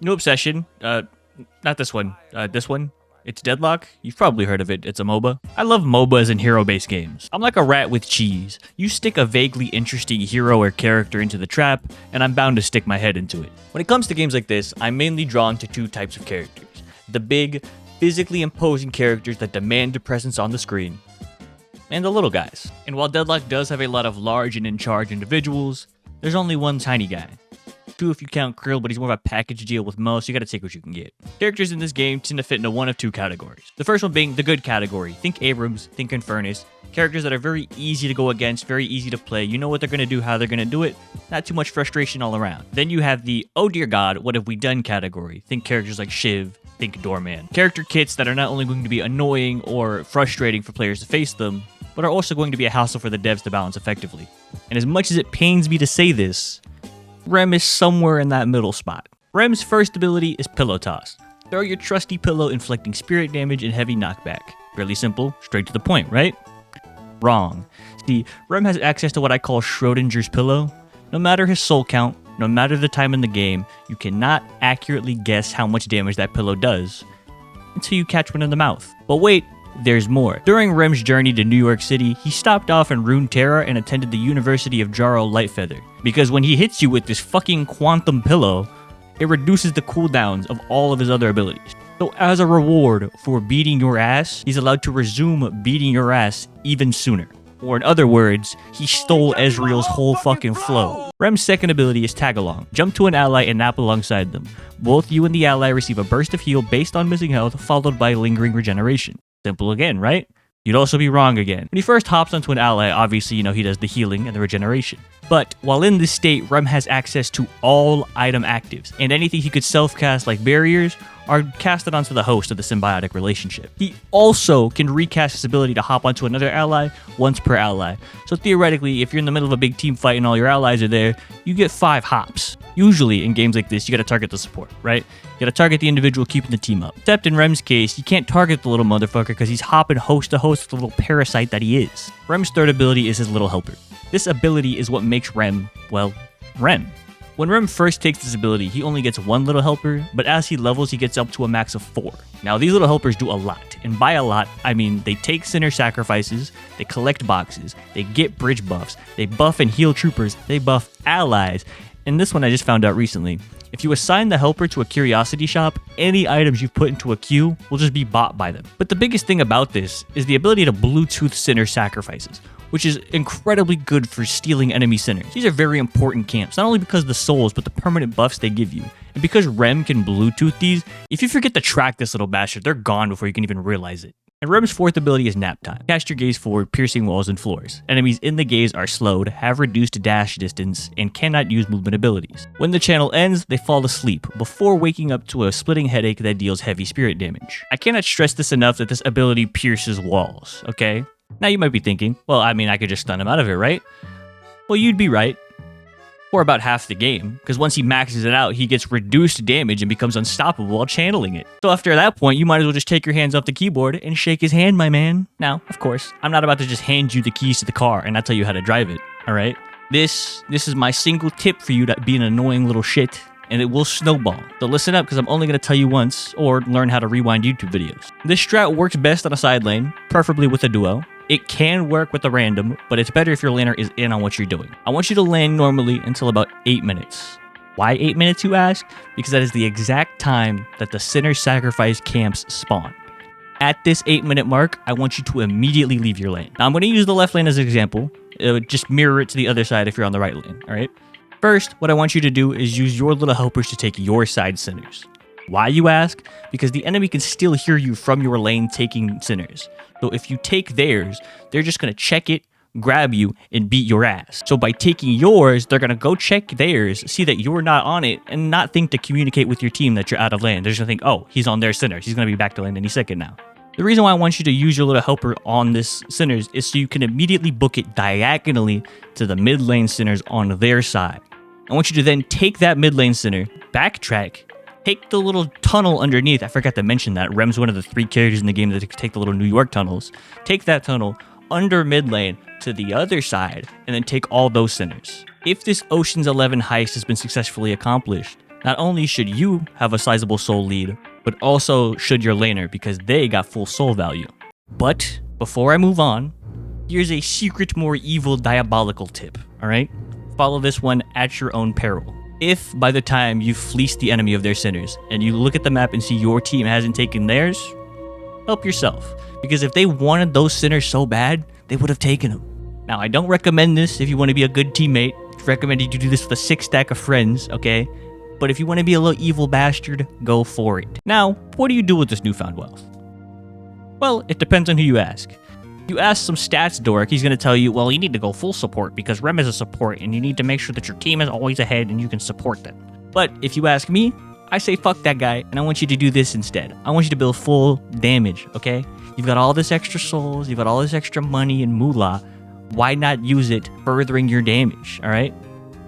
New Obsession. Not this one. This one. It's Deadlock. You've probably heard of it. It's a MOBA. I love MOBAs and hero-based games. I'm like a rat with cheese. You stick a vaguely interesting hero or character into the trap, and I'm bound to stick my head into it. When it comes to games like this, I'm mainly drawn to two types of characters. The big, physically imposing characters that demand a presence on the screen, and the little guys. And while Deadlock does have a lot of large and in-charge individuals, there's only one tiny guy. Two if you count Krill, but he's more of a package deal with most. You gotta take what you can get. Characters in this game tend to fit into one of two categories. The first one being the good category. Think Abrams, think Infernus. Characters that are very easy to go against, very easy to play. You know what they're gonna do, how they're gonna do it. Not too much frustration all around. Then you have the, oh dear god, what have we done category. Think characters like Shiv, think Doorman. Character kits that are not only going to be annoying or frustrating for players to face them, but are also going to be a hassle for the devs to balance effectively. And as much as it pains me to say this, Rem is somewhere in that middle spot. Rem's first ability is Pillow Toss. Throw your trusty pillow, inflicting spirit damage and heavy knockback. Fairly simple, straight to the point, right? Wrong. See, Rem has access to what I call Schrodinger's pillow. No matter his soul count, no matter the time in the game, you cannot accurately guess how much damage that pillow does until you catch one in the mouth. But wait, there's more. During Rem's journey to New York City, he stopped off in Runeterra and attended the University of Jarl Lightfeather. Because when he hits you with this fucking quantum pillow, it reduces the cooldowns of all of his other abilities. So as a reward for beating your ass, he's allowed to resume beating your ass even sooner. Or in other words, he stole Ezreal's whole fucking flow. Rem's second ability is Tag Along. Jump to an ally and nap alongside them. Both you and the ally receive a burst of heal based on missing health, followed by lingering regeneration. Simple again, right? You'd also be wrong again. When he first hops onto an ally, obviously, he does the healing and the regeneration. But while in this state, Rem has access to all item actives, and anything he could self-cast like barriers are casted onto the host of the symbiotic relationship. He also can recast his ability to hop onto another ally once per ally. So theoretically, if you're in the middle of a big team fight and all your allies are there, you get 5 hops. Usually in games like this, you gotta target the support, right? You gotta target the individual keeping the team up. Except in Rem's case, you can't target the little motherfucker because he's hopping host to host with the little parasite that he is. Rem's third ability is his little helper. This ability is what makes Rem, well, Rem. When Rem first takes this ability, he only gets 1 little helper, but as he levels, he gets up to a max of 4. Now, these little helpers do a lot, and by a lot, I mean they take sinner sacrifices, they collect boxes, they get bridge buffs, they buff and heal troopers, they buff allies, and this one I just found out recently. If you assign the helper to a curiosity shop, any items you've put into a queue will just be bought by them. But the biggest thing about this is the ability to Bluetooth sinner sacrifices, which is incredibly good for stealing enemy sinners. These are very important camps, not only because of the souls, but the permanent buffs they give you. And because Rem can Bluetooth these, if you forget to track this little bastard, they're gone before you can even realize it. And Rem's fourth ability is Nap Time. Cast your gaze forward, piercing walls and floors. Enemies in the gaze are slowed, have reduced dash distance, and cannot use movement abilities. When the channel ends, they fall asleep, before waking up to a splitting headache that deals heavy spirit damage. I cannot stress this enough that this ability pierces walls, okay? Now you might be thinking, well, I mean, I could just stun him out of it, right? Well, you'd be right. For about half the game, because once he maxes it out, he gets reduced damage and becomes unstoppable while channeling it. So after that point, you might as well just take your hands off the keyboard and shake his hand, my man. Now, of course, I'm not about to just hand you the keys to the car and not tell you how to drive it, alright? This is my single tip for you to be an annoying little shit, and it will snowball. So listen up, because I'm only going to tell you once, or learn how to rewind YouTube videos. This strat works best on a side lane, preferably with a duo. It can work with a random, but it's better if your laner is in on what you're doing. I want you to land normally until about 8 minutes. Why 8 minutes, you ask? Because that is the exact time that the sinner sacrifice camps spawn. At this 8-minute mark, I want you to immediately leave your lane. Now, I'm going to use the left lane as an example. Just mirror it to the other side if you're on the right lane, all right? First, what I want you to do is use your little helpers to take your side sinners. Why, you ask? Because the enemy can still hear you from your lane taking sinners. So if you take theirs, they're just going to check it, grab you, and beat your ass. So by taking yours, they're going to go check theirs, see that you're not on it, and not think to communicate with your team that you're out of lane. They're just going to think, oh, he's on their sinners. He's going to be back to lane any second now. The reason why I want you to use your little helper on this sinners is so you can immediately book it diagonally to the mid lane sinners on their side. I want you to then take that mid lane sinner, backtrack, take the little tunnel underneath. I forgot to mention that. Rem's one of the 3 characters in the game that take the little New York tunnels. Take that tunnel under mid lane to the other side, and then take all those sinners. If this Ocean's 11 heist has been successfully accomplished, Not only should you have a sizable soul lead, but also should your laner because they got full soul value. But before I move on, here's a secret, more evil, diabolical tip, alright? Follow this one at your own peril. If by the time you've fleeced the enemy of their sinners and you look at the map and see your team hasn't taken theirs, help yourself. Because if they wanted those sinners so bad, they would have taken them. Now, I don't recommend this if you want to be a good teammate. I recommend you do this with a 6 stack of friends, okay? But if you want to be a little evil bastard, go for it. Now, what do you do with this newfound wealth? Well, it depends on who you ask. You ask some stats dork, he's going to tell you, well, you need to go full support because Rem is a support and you need to make sure that your team is always ahead and you can support them. But if you ask me, I say fuck that guy and I want you to do this instead. I want you to build full damage, okay? You've got all this extra souls, you've got all this extra money and moolah. Why not use it furthering your damage, all right?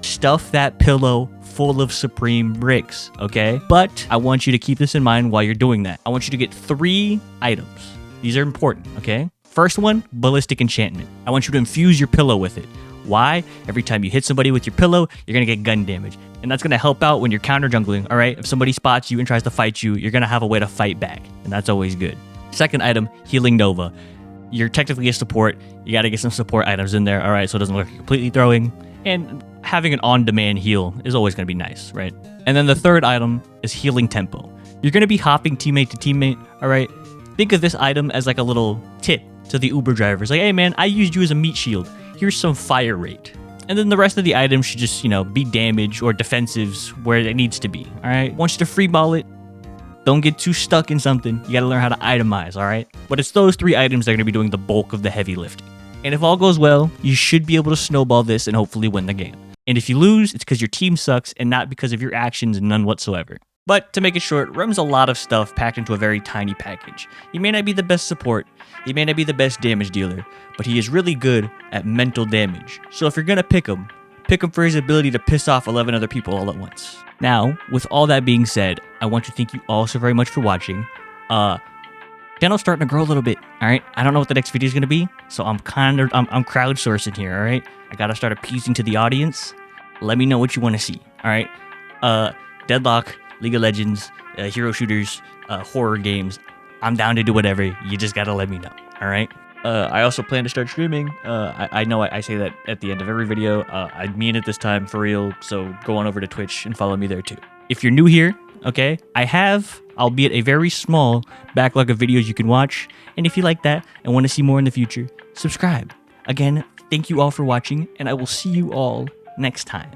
Stuff that pillow full of supreme bricks, okay? But I want you to keep this in mind while you're doing that. I want you to get 3 items. These are important, okay? First one, ballistic enchantment. I want you to infuse your pillow with it. Why? Every time you hit somebody with your pillow, you're gonna get gun damage. And that's gonna help out when you're counter jungling, all right? If somebody spots you and tries to fight you, you're gonna have a way to fight back. And that's always good. Second item, healing Nova. You're technically a support. You gotta get some support items in there, all right? So it doesn't look like you're completely throwing. And having an on-demand heal is always gonna be nice, right? And then the third item is healing tempo. You're gonna be hopping teammate to teammate, all right? Think of this item as like a little tip to the Uber drivers. Like, hey man, I used you as a meat shield. Here's some fire rate. And then the rest of the items should just, be damage or defensives where it needs to be, all right? Once you to free ball it, don't get too stuck in something. You gotta learn how to itemize, all right? But it's those 3 items that are gonna be doing the bulk of the heavy lifting. And if all goes well, you should be able to snowball this and hopefully win the game. And if you lose, it's because your team sucks and not because of your actions and none whatsoever. But to make it short, Rem's a lot of stuff packed into a very tiny package. He may not be the best support, he may not be the best damage dealer, but he is really good at mental damage. So if you're gonna pick him for his ability to piss off 11 other people all at once. Now, with all that being said, I want to thank you all so very much for watching. Channel's starting to grow a little bit, all right? I don't know what the next video is gonna be, so I'm crowdsourcing here, all right? I gotta start appeasing to the audience. Let me know what you want to see, all right? Deadlock, League of Legends, hero shooters, horror games. I'm down to do whatever. You just gotta let me know, all right? I also plan to start streaming. I know I say that at the end of every video. I mean it this time for real, so go on over to Twitch and follow me there too. If you're new here, okay, I have, albeit a very small, backlog of videos you can watch. And if you like that and want to see more in the future, subscribe. Again, thank you all for watching, and I will see you all next time.